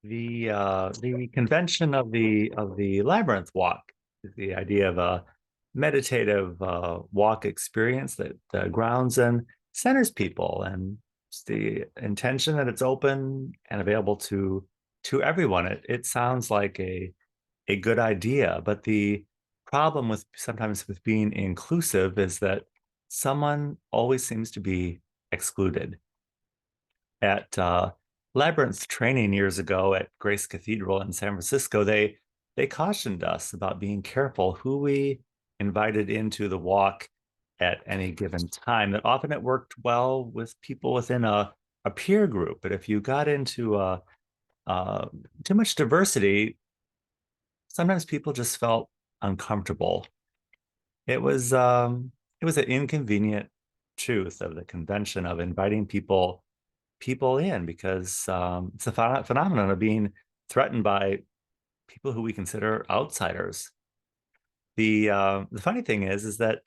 The convention of the labyrinth walk is the idea of a meditative walk experience that grounds and centers people, and it's the intention that it's open and available to everyone. It sounds like a good idea, but the problem with sometimes with being inclusive is that someone always seems to be excluded. At Labyrinth training years ago at Grace Cathedral in San Francisco, they cautioned us about being careful who we invited into the walk at any given time. That often it worked well with people within a peer group, but if you got into uh, too much diversity, sometimes people just felt uncomfortable. It was an inconvenient truth of the convention of inviting people in because it's a phenomenon of being threatened by people who we consider outsiders. The funny thing is that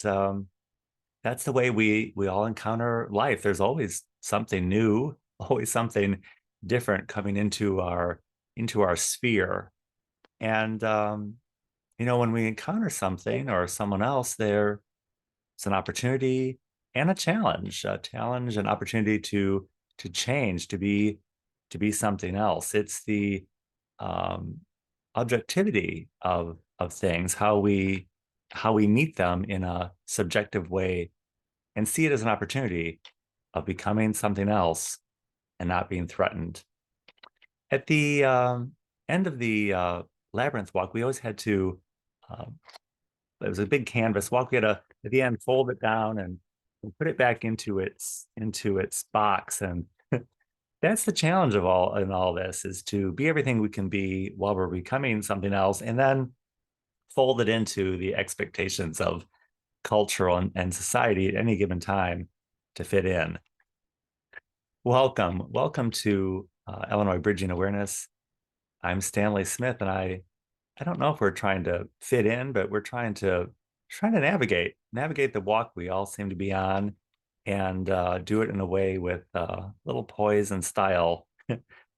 that's the way we all encounter life. There's always something new, always something different coming into our sphere. And when we encounter something or someone else, there it's an opportunity and a challenge, an opportunity to change, to be something else. It's the um, objectivity of things, how we meet them in a subjective way and see it as an opportunity of becoming something else and not being threatened. At the end of the labyrinth walk, we always had to um, it was a big canvas walk. We had to at the end fold it down and put it back into its box. And that's the challenge of all in all this is to be everything we can be while we're becoming something else, and then fold it into the expectations of cultural and society at any given time to fit in. Welcome to Illinois Bridging Awareness. I'm Stanley Smith, and I don't know if we're trying to fit in, but we're trying to navigate the walk we all seem to be on, and do it in a way with little poise and style,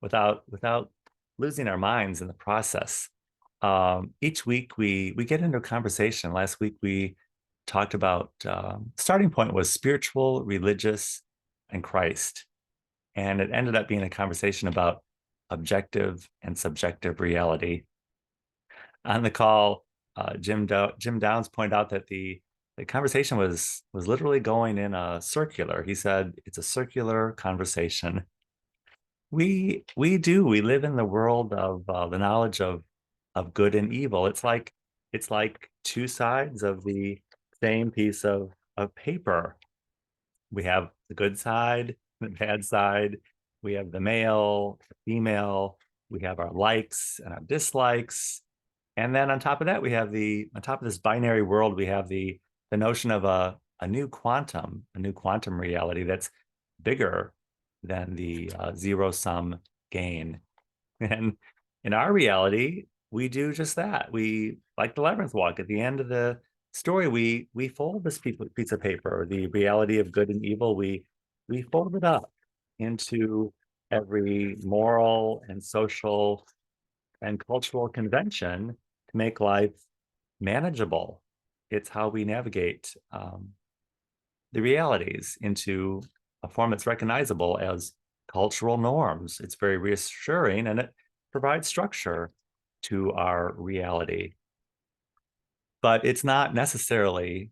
without losing our minds in the process. Each week we get into a conversation. Last week we talked about starting point was spiritual, religious, and Christ, and it ended up being a conversation about objective and subjective reality. On the call, Jim Downs pointed out that the conversation was literally going in a circular. He said it's a circular conversation. We live in the world of the knowledge of good and evil. It's like two sides of the same piece of paper. We have the good side, the bad side. We have the male, the female. We have our likes and our dislikes. And then on top of that, we have on top of this binary world, we have the notion of a new quantum reality that's bigger than the zero sum game. And in our reality, we do just that. We, like the labyrinth walk, at the end of the story, we fold this piece of paper, the reality of good and evil. We fold it up into every moral and social and cultural convention to make life manageable. It's how we navigate the realities into a form that's recognizable as cultural norms. It's very reassuring, and it provides structure to our reality. But it's not necessarily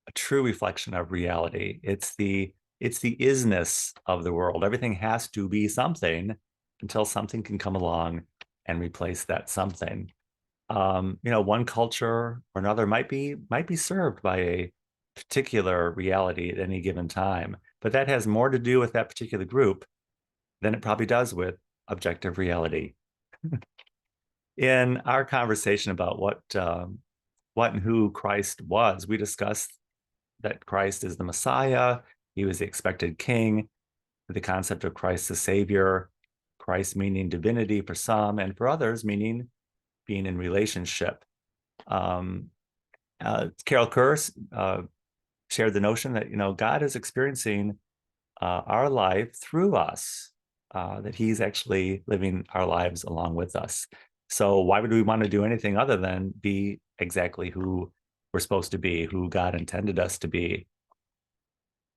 a true reflection of reality. It's the isness of the world. Everything has to be something until something can come along and replace that something. One culture or another might be served by a particular reality at any given time, but that has more to do with that particular group than it probably does with objective reality. In our conversation about what and who Christ was, we discussed that Christ is the Messiah. He was the expected king, the concept of Christ the Savior, Christ meaning divinity for some, and for others meaning being in relationship. Um, Carol Kerr shared the notion that God is experiencing our life through us. that he's actually living our lives along with us. So why would we want to do anything other than be exactly who we're supposed to be, who God intended us to be?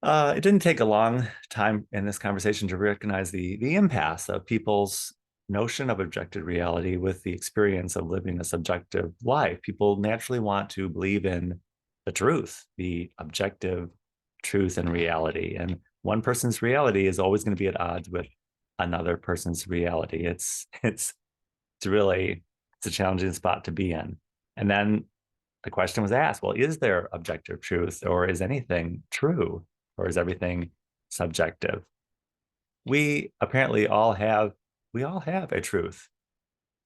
It didn't take a long time in this conversation to recognize the impasse of people's notion of objective reality with the experience of living a subjective life. People naturally want to believe in the truth, the objective truth and reality. And one person's reality is always going to be at odds with another person's reality. It's really it's a challenging spot to be in. And then the question was asked, well, is there objective truth, or is anything true, or is everything subjective? We apparently all have a truth,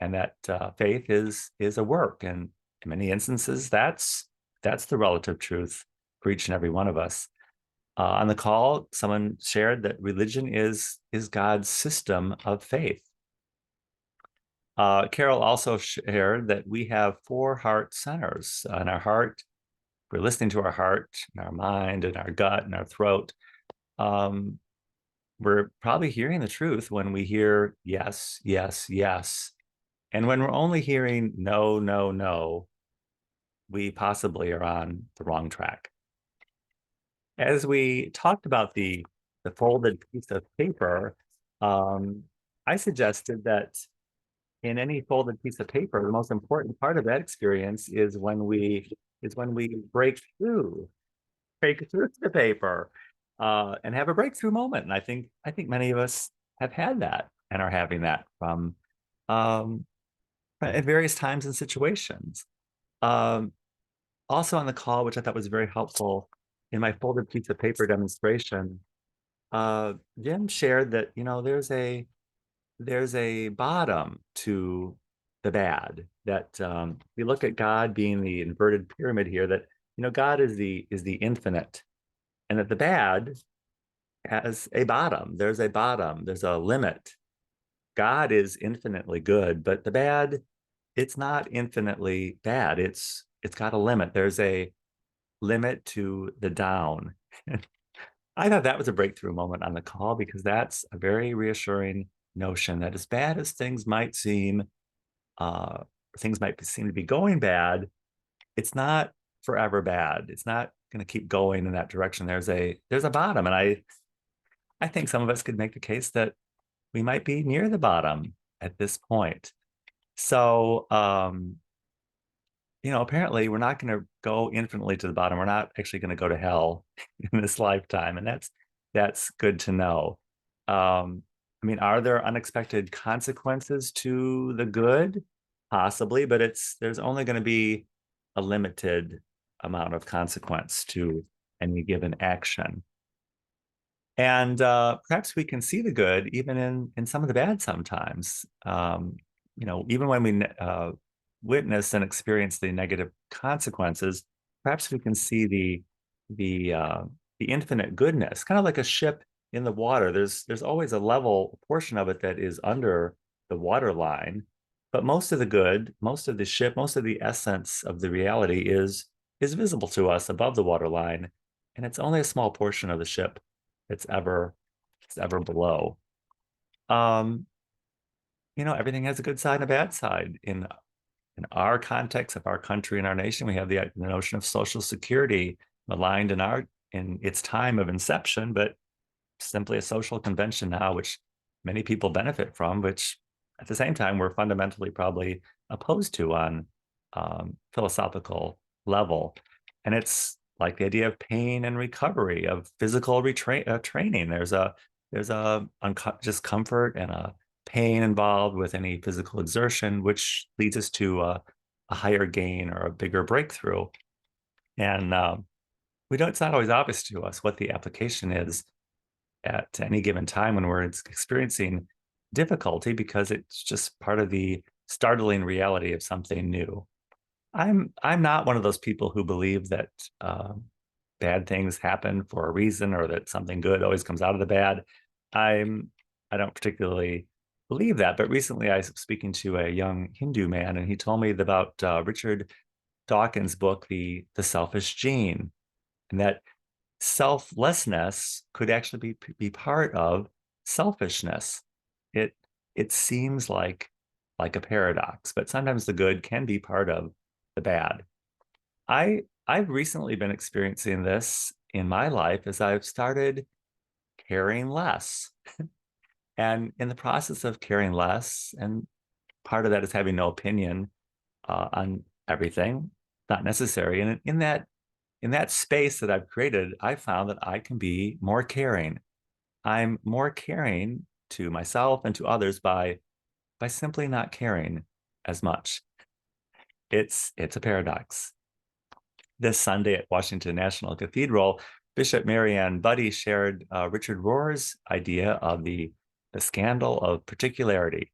and that faith is a work, and in many instances, that's the relative truth for each and every one of us. On the call, someone shared that religion is God's system of faith. Carol also shared that we have four heart centers in our heart. We're listening to our heart and our mind and our gut and our throat. Um, we're probably hearing the truth when we hear yes, yes, yes. And when we're only hearing no, no, no, we possibly are on the wrong track. As we talked about the folded piece of paper, I suggested that in any folded piece of paper, the most important part of that experience is when we break through the paper, and have a breakthrough moment. And I think many of us have had that and are having that from um, at various times and situations. Um, Also on the call, which I thought was very helpful in my folded piece of paper demonstration, Jim shared that there's a bottom to the bad. That we look at God being the inverted pyramid here. That God is the infinite, and that the bad has a bottom. There's a bottom. There's a limit. God is infinitely good, but the bad, it's not infinitely bad. It's got a limit. There's a limit to the down. I thought that was a breakthrough moment on the call because that's a very reassuring notion that as bad as uh, things might seem to be going bad, it's not forever bad. It's not going to keep going in that direction. There's a bottom, and I think some of us could make the case that we might be near the bottom at this point. So, apparently we're not going to go infinitely to the bottom. We're not actually going to go to hell in this lifetime, and that's good to know. I mean, are there unexpected consequences to the good? Possibly, but there's only going to be a limited amount of consequence to any given action. And perhaps we can see the good even in some of the bad sometimes. Even when we witness and experience the negative consequences, perhaps we can see the uh, the infinite goodness, kind of like a ship in the water. There's always a level portion of it that is under the water line, but most of the good, most of the ship, most of the essence of the reality is visible to us above the water line, and it's only a small portion of the ship it's ever it's ever below. Um, Everything has a good side and a bad side. In our context of our country and our nation, we have the notion of Social Security maligned in its time of inception, but simply a social convention now, which many people benefit from, which at the same time we're fundamentally probably opposed to on philosophical level. And it's like the idea of pain and recovery, of physical training. There's a discomfort and a pain involved with any physical exertion, which leads us to a higher gain or a bigger breakthrough. And we don't. It's not always obvious to us what the application is at any given time when we're experiencing difficulty because it's just part of the startling reality of something new. I'm not one of those people who believe that bad things happen for a reason or that something good always comes out of the bad. I'm I don't particularly believe that, but recently I was speaking to a young Hindu man, and he told me about Richard Dawkins' book, The Selfish Gene, and that selflessness could actually be part of selfishness. it seems like a paradox, but sometimes the good can be part of the bad. I've recently been experiencing this in my life as I've started caring less. And in the process of caring less, and part of that is having no opinion on everything, not necessary. And in that space that I've created, I found that I can be more caring. I'm more caring to myself and to others by simply not caring as much. It's a paradox. This Sunday at Washington National Cathedral, Bishop Marianne Buddy shared Richard Rohr's idea of the scandal of particularity.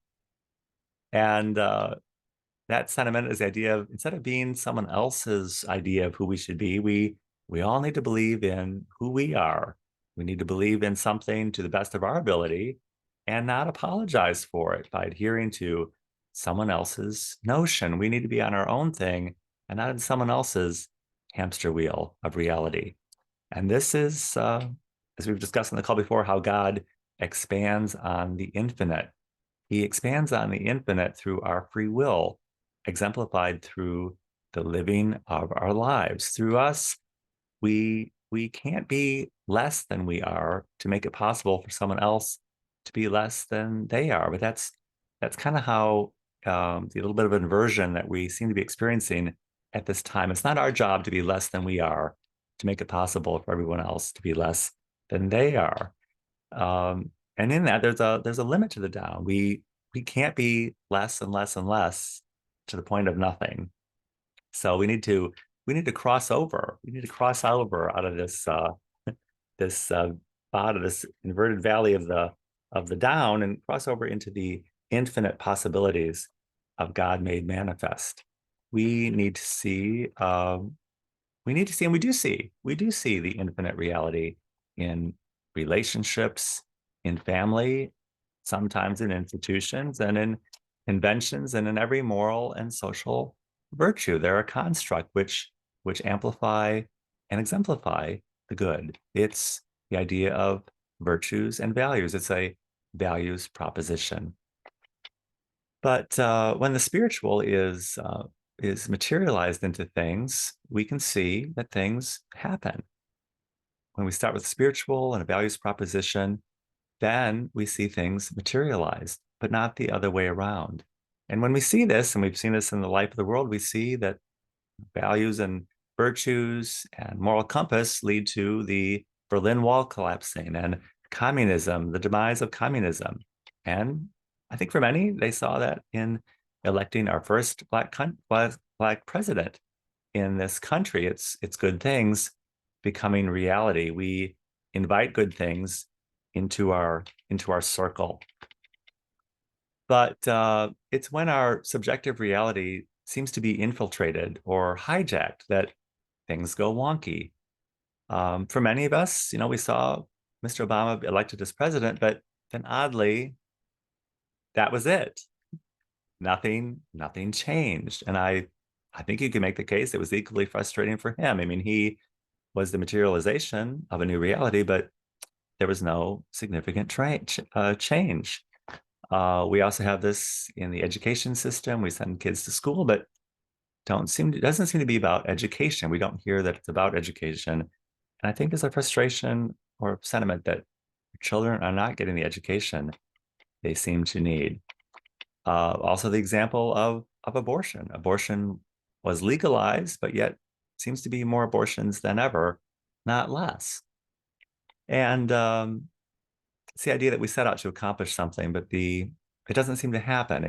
And that sentiment is the idea of instead of being someone else's idea of who we should be, we all need to believe in who we are. We need to believe in something to the best of our ability and not apologize for it by adhering to someone else's notion. We need to be on our own thing and not in someone else's hamster wheel of reality. And this is, as we've discussed in the call before, how God expands on the infinite. He expands on the infinite through our free will, exemplified through the living of our lives. Through us, we can't be less than we are to make it possible for someone else to be less than they are. But that's kind of how the little bit of inversion that we seem to be experiencing at this time. It's not our job to be less than we are to make it possible for everyone else to be less than they are. And in that, there's a limit to the Tao. We can't be less and less and less to the point of nothing. So we need to cross over. We need to cross over out of this out of this inverted valley of the down and cross over into the infinite possibilities of God made manifest. We need to see we need to see, and we do see the infinite reality in relationships, in family, sometimes in institutions and in inventions and in every moral and social virtue. They're a construct which amplify and exemplify the good. It's the idea of virtues and values. It's a values proposition. But when the spiritual is materialized into things, we can see that things happen. When we start with spiritual and a values proposition, then we see things materialized, but not the other way around. And when we see this, and we've seen this in the life of the world, we see that values and virtues and moral compass lead to the Berlin Wall collapsing and communism, the demise of communism. And I think for many, they saw that in electing our first black president in this country. It's good things becoming reality. We invite good things into our circle. But it's when our subjective reality seems to be infiltrated or hijacked that things go wonky. For many of us, we saw Mr. Obama elected as president, but then oddly, that was it. Nothing changed. And I think you can make the case it was equally frustrating for him. I mean, he was the materialization of a new reality, but there was no significant change. We also have this in the education system. We send kids to school, but it doesn't seem to be about education. We don't hear that it's about education. And I think there's a frustration or sentiment that children are not getting the education they seem to need. Also, the example of abortion. Abortion was legalized, but yet seems to be more abortions than ever, not less. And it's the idea that we set out to accomplish something, but it doesn't seem to happen.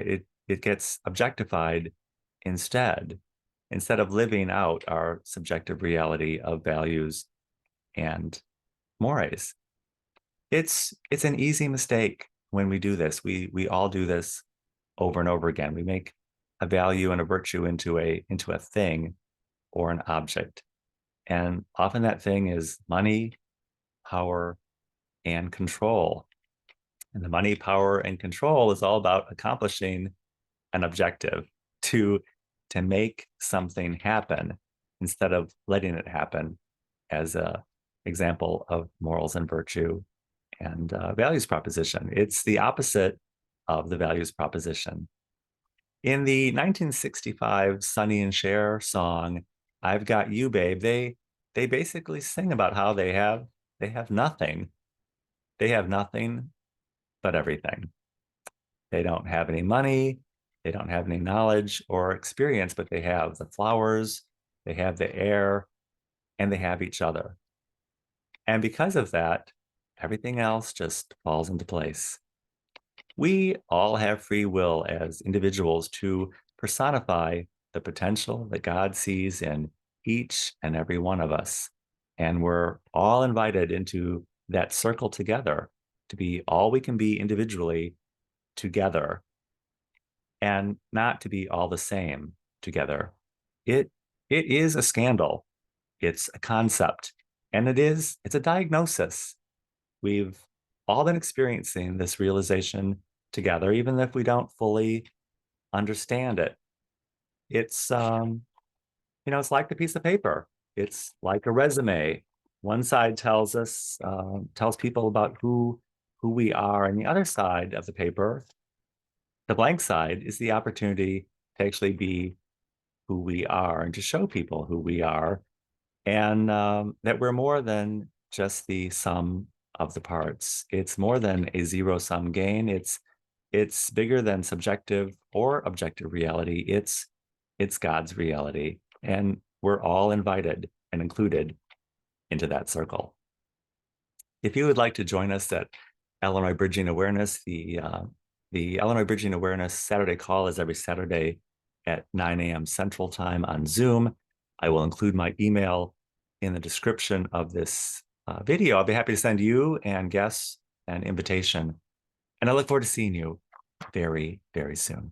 It gets objectified instead of living out our subjective reality of values and mores. It's an easy mistake when we do this. We all do this over and over again. We make a value and a virtue into a thing or an object. And often that thing is money, power, and control. And the money, power, and control is all about accomplishing an objective to make something happen instead of letting it happen as a example of morals and virtue and values proposition. It's the opposite of the values proposition. In the 1965 Sonny and Cher song, I've Got You, Babe, they basically sing about how they have nothing. They have nothing but everything. They don't have any money, they don't have any knowledge or experience, but they have the flowers, they have the air, and they have each other. And because of that, everything else just falls into place. We all have free will as individuals to personify the potential that God sees in each and every one of us. And we're all invited into that circle together to be all we can be individually together and not to be all the same together. It it is a scandal. It's a concept, and it's a diagnosis. We've all been experiencing this realization together, even if we don't fully understand it. It's it's like a piece of paper. It's like a resume. One side tells people about who we are, and the other side of the paper, the blank side, is the opportunity to actually be who we are and to show people who we are, and that we're more than just the sum of the parts. It's more than a zero sum game. It's bigger than subjective or objective reality. It's God's reality, and we're all invited and included into that circle. If you would like to join us at Illinois Bridging Awareness, the Illinois Bridging Awareness Saturday call is every Saturday at 9 a.m. Central Time on Zoom. I will include my email in the description of this video. I'll be happy to send you and guests an invitation. And I look forward to seeing you very, very soon.